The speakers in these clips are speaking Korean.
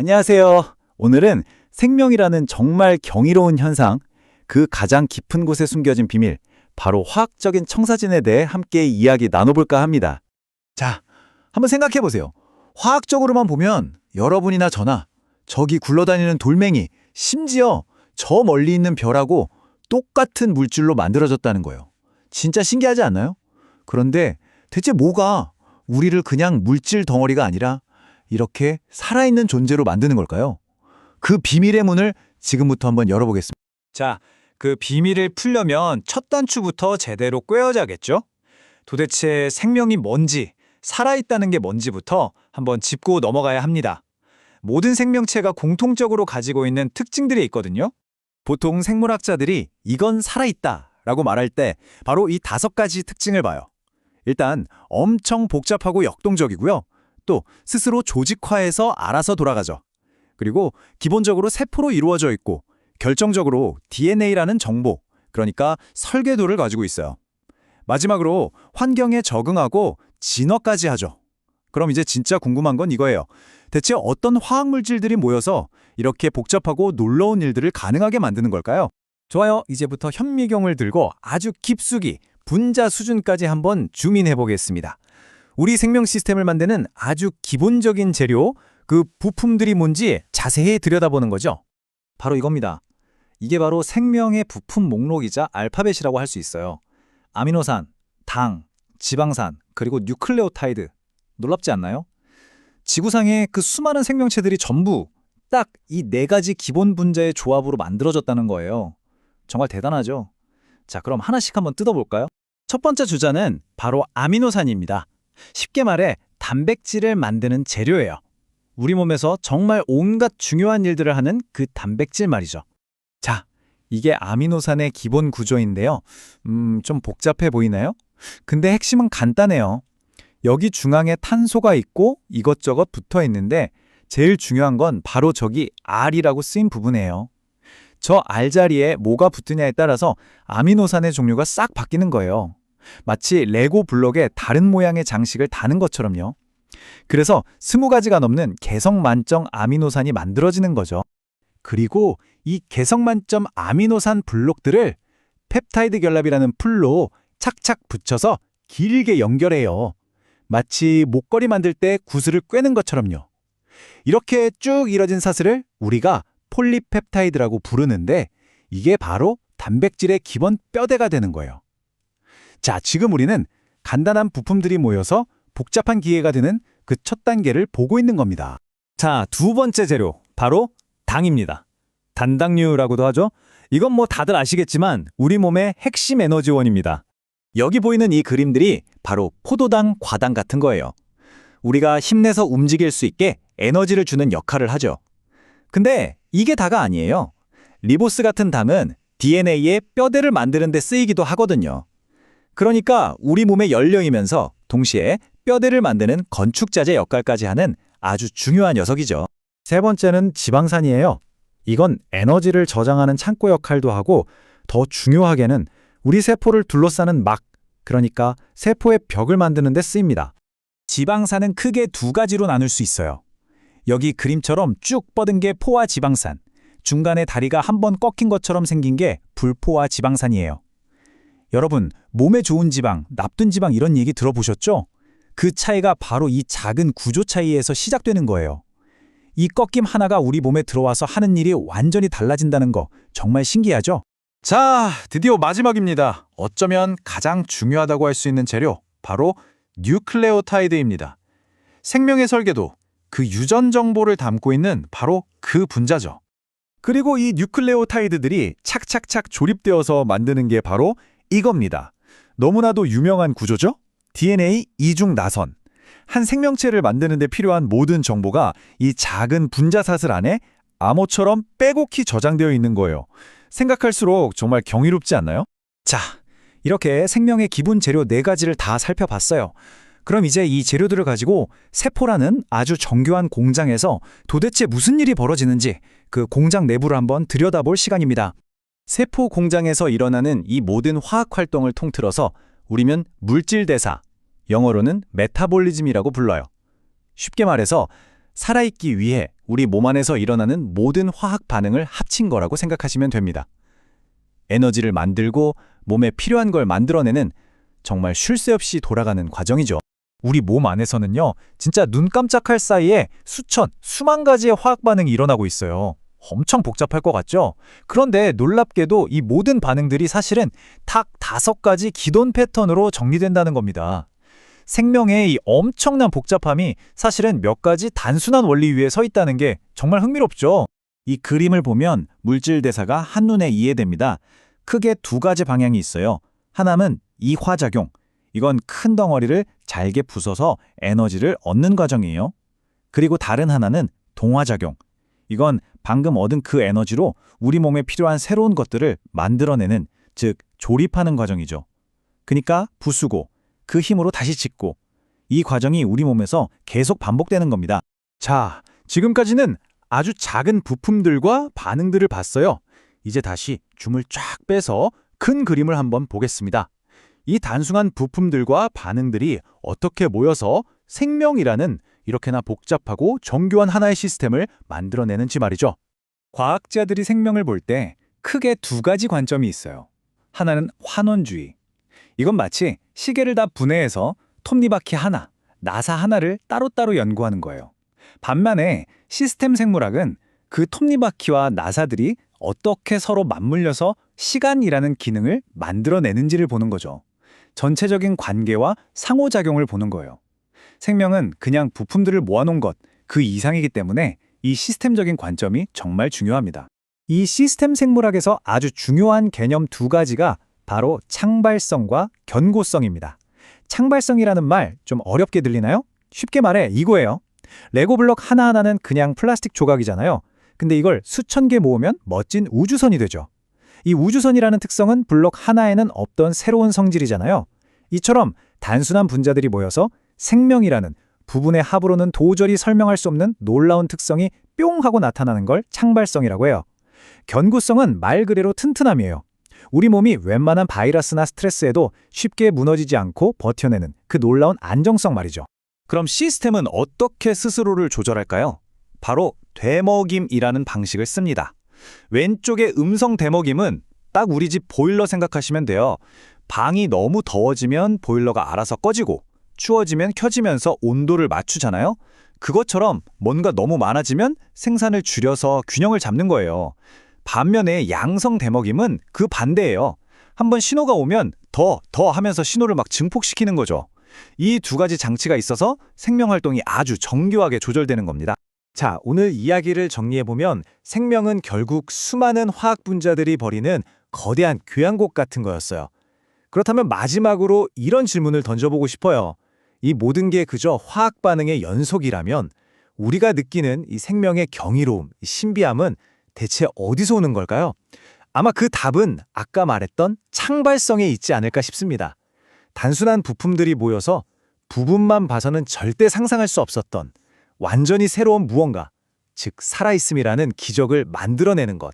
안녕하세요. 오늘은 생명이라는 정말 경이로운 현상, 그 가장 깊은 곳에 숨겨진 비밀, 바로 화학적인 청사진에 대해 함께 이야기 나눠볼까 합니다. 자, 한번 생각해 보세요. 화학적으로만 보면 여러분이나 저나 저기 굴러다니는 돌멩이, 심지어 저 멀리 있는 별하고 똑같은 물질로 만들어졌다는 거예요. 진짜 신기하지 않나요? 그런데 대체 뭐가 우리를 그냥 물질 덩어리가 아니라 이렇게 살아있는 존재로 만드는 걸까요? 그 비밀의 문을 지금부터 한번 열어보겠습니다. 자, 그 비밀을 풀려면 첫 단추부터 제대로 꿰어자겠죠? 도대체 생명이 뭔지, 살아있다는 게 뭔지부터 한번 짚고 넘어가야 합니다. 모든 생명체가 공통적으로 가지고 있는 특징들이 있거든요. 보통 생물학자들이 이건 살아있다라고 말할 때 바로 이 5가지 특징을 봐요. 일단 엄청 복잡하고 역동적이고요. 또 스스로 조직화해서 알아서 돌아가죠. 그리고 기본적으로 세포로 이루어져 있고 결정적으로 DNA라는 정보, 그러니까 설계도를 가지고 있어요. 마지막으로 환경에 적응하고 진화까지 하죠. 그럼 이제 진짜 궁금한 건 이거예요. 대체 어떤 화학물질들이 모여서 이렇게 복잡하고 놀라운 일들을 가능하게 만드는 걸까요? 좋아요. 이제부터 현미경을 들고 아주 깊숙이 분자 수준까지 한번 줌인해 보겠습니다. 우리 생명 시스템을 만드는 아주 기본적인 재료, 그 부품들이 뭔지 자세히 들여다보는 거죠. 바로 이겁니다. 이게 바로 생명의 부품 목록이자 알파벳이라고 할 수 있어요. 아미노산, 당, 지방산, 그리고 뉴클레오타이드. 놀랍지 않나요? 지구상의 그 수많은 생명체들이 전부 딱 이 4가지 기본 분자의 조합으로 만들어졌다는 거예요. 정말 대단하죠? 자, 그럼 하나씩 한번 뜯어볼까요? 첫 번째 주자는 바로 아미노산입니다. 쉽게 말해 단백질을 만드는 재료예요. 우리 몸에서 정말 온갖 중요한 일들을 하는 그 단백질 말이죠. 자, 이게 아미노산의 기본 구조인데요. 좀 복잡해 보이나요? 근데 핵심은 간단해요. 여기 중앙에 탄소가 있고 이것저것 붙어 있는데 제일 중요한 건 바로 저기 R이라고 쓰인 부분이에요. 저 R 자리에 뭐가 붙으냐에 따라서 아미노산의 종류가 싹 바뀌는 거예요. 마치 레고 블록에 다른 모양의 장식을 다는 것처럼요. 그래서 20가지가 넘는 개성 만점 아미노산이 만들어지는 거죠. 그리고 이 개성 만점 아미노산 블록들을 펩타이드 결합이라는 풀로 착착 붙여서 길게 연결해요. 마치 목걸이 만들 때 구슬을 꿰는 것처럼요. 이렇게 쭉 이뤄진 사슬을 우리가 폴리펩타이드라고 부르는데 이게 바로 단백질의 기본 뼈대가 되는 거예요. 자, 지금 우리는 간단한 부품들이 모여서 복잡한 기계가 되는 그 첫 단계를 보고 있는 겁니다. 자, 두 번째 재료, 바로 당입니다. 단당류라고도 하죠. 이건 뭐 다들 아시겠지만 우리 몸의 핵심 에너지원입니다. 여기 보이는 이 그림들이 바로 포도당, 과당 같은 거예요. 우리가 힘내서 움직일 수 있게 에너지를 주는 역할을 하죠. 근데 이게 다가 아니에요. 리보스 같은 당은 DNA의 뼈대를 만드는 데 쓰이기도 하거든요. 그러니까 우리 몸의 연료이면서 동시에 뼈대를 만드는 건축자재 역할까지 하는 아주 중요한 녀석이죠. 세 번째는 지방산이에요. 이건 에너지를 저장하는 창고 역할도 하고 더 중요하게는 우리 세포를 둘러싸는 막, 그러니까 세포의 벽을 만드는 데 쓰입니다. 지방산은 크게 2가지로 나눌 수 있어요. 여기 그림처럼 쭉 뻗은 게 포화 지방산, 중간에 다리가 한번 꺾인 것처럼 생긴 게 불포화 지방산이에요. 여러분, 몸에 좋은 지방, 나쁜 지방 이런 얘기 들어보셨죠? 그 차이가 바로 이 작은 구조 차이에서 시작되는 거예요. 이 꺾임 하나가 우리 몸에 들어와서 하는 일이 완전히 달라진다는 거 정말 신기하죠? 자, 드디어 마지막입니다. 어쩌면 가장 중요하다고 할 수 있는 재료, 바로 뉴클레오타이드입니다. 생명의 설계도, 그 유전 정보를 담고 있는 바로 그 분자죠. 그리고 이 뉴클레오타이드들이 착착착 조립되어서 만드는 게 바로 이겁니다. 너무나도 유명한 구조죠? DNA 이중 나선. 한 생명체를 만드는 데 필요한 모든 정보가 이 작은 분자 사슬 안에 암호처럼 빼곡히 저장되어 있는 거예요. 생각할수록 정말 경이롭지 않나요? 자, 이렇게 생명의 기본 재료 4가지를 다 살펴봤어요. 그럼 이제 이 재료들을 가지고 세포라는 아주 정교한 공장에서 도대체 무슨 일이 벌어지는지 그 공장 내부를 한번 들여다볼 시간입니다. 세포 공장에서 일어나는 이 모든 화학 활동을 통틀어서 우리는 물질 대사, 영어로는 메타볼리즘이라고 불러요. 쉽게 말해서 살아있기 위해 우리 몸 안에서 일어나는 모든 화학 반응을 합친 거라고 생각하시면 됩니다. 에너지를 만들고 몸에 필요한 걸 만들어내는 정말 쉴 새 없이 돌아가는 과정이죠. 우리 몸 안에서는요, 진짜 눈 깜짝할 사이에 수만 가지의 화학 반응이 일어나고 있어요. 엄청 복잡할 것 같죠? 그런데 놀랍게도 이 모든 반응들이 사실은 딱 5가지 기본 패턴으로 정리된다는 겁니다. 생명의 이 엄청난 복잡함이 사실은 몇 가지 단순한 원리 위에 서 있다는 게 정말 흥미롭죠? 이 그림을 보면 물질 대사가 한눈에 이해됩니다. 크게 2가지 방향이 있어요. 하나는 이화작용. 이건 큰 덩어리를 잘게 부숴서 에너지를 얻는 과정이에요. 그리고 다른 하나는 동화작용. 이건 방금 얻은 그 에너지로 우리 몸에 필요한 새로운 것들을 만들어내는, 즉 조립하는 과정이죠. 그러니까 부수고 그 힘으로 다시 짓고, 이 과정이 우리 몸에서 계속 반복되는 겁니다. 자, 지금까지는 아주 작은 부품들과 반응들을 봤어요. 이제 다시 줌을 쫙 빼서 큰 그림을 한번 보겠습니다. 이 단순한 부품들과 반응들이 어떻게 모여서 생명이라는 이렇게나 복잡하고 정교한 하나의 시스템을 만들어내는지 말이죠. 과학자들이 생명을 볼 때 크게 2가지 관점이 있어요. 하나는 환원주의. 이건 마치 시계를 다 분해해서 톱니바퀴 하나, 나사 하나를 따로따로 연구하는 거예요. 반면에 시스템 생물학은 그 톱니바퀴와 나사들이 어떻게 서로 맞물려서 시간이라는 기능을 만들어내는지를 보는 거죠. 전체적인 관계와 상호작용을 보는 거예요. 생명은 그냥 부품들을 모아놓은 것, 그 이상이기 때문에 이 시스템적인 관점이 정말 중요합니다. 이 시스템 생물학에서 아주 중요한 개념 2가지가 바로 창발성과 견고성입니다. 창발성이라는 말 좀 어렵게 들리나요? 쉽게 말해 이거예요. 레고 블록 하나하나는 그냥 플라스틱 조각이잖아요. 근데 이걸 수천 개 모으면 멋진 우주선이 되죠. 이 우주선이라는 특성은 블록 하나에는 없던 새로운 성질이잖아요. 이처럼 단순한 분자들이 모여서 생명이라는 부분의 합으로는 도저히 설명할 수 없는 놀라운 특성이 뿅 하고 나타나는 걸 창발성이라고 해요. 견고성은 말 그대로 튼튼함이에요. 우리 몸이 웬만한 바이러스나 스트레스에도 쉽게 무너지지 않고 버텨내는 그 놀라운 안정성 말이죠. 그럼 시스템은 어떻게 스스로를 조절할까요? 바로 되먹임이라는 방식을 씁니다. 왼쪽의 음성 되먹임은 딱 우리 집 보일러 생각하시면 돼요. 방이 너무 더워지면 보일러가 알아서 꺼지고 추워지면 켜지면서 온도를 맞추잖아요. 그것처럼 뭔가 너무 많아지면 생산을 줄여서 균형을 잡는 거예요. 반면에 양성 되먹임은 그 반대예요. 한번 신호가 오면 더 하면서 신호를 막 증폭시키는 거죠. 이 2가지 장치가 있어서 생명 활동이 아주 정교하게 조절되는 겁니다. 자, 오늘 이야기를 정리해보면 생명은 결국 수많은 화학 분자들이 벌이는 거대한 교향곡 같은 거였어요. 그렇다면 마지막으로 이런 질문을 던져보고 싶어요. 이 모든 게 그저 화학 반응의 연속이라면 우리가 느끼는 이 생명의 경이로움, 이 신비함은 대체 어디서 오는 걸까요? 아마 그 답은 아까 말했던 창발성에 있지 않을까 싶습니다. 단순한 부품들이 모여서 부분만 봐서는 절대 상상할 수 없었던 완전히 새로운 무언가, 즉 살아있음이라는 기적을 만들어내는 것.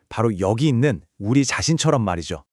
바로 여기 있는 우리 자신처럼 말이죠.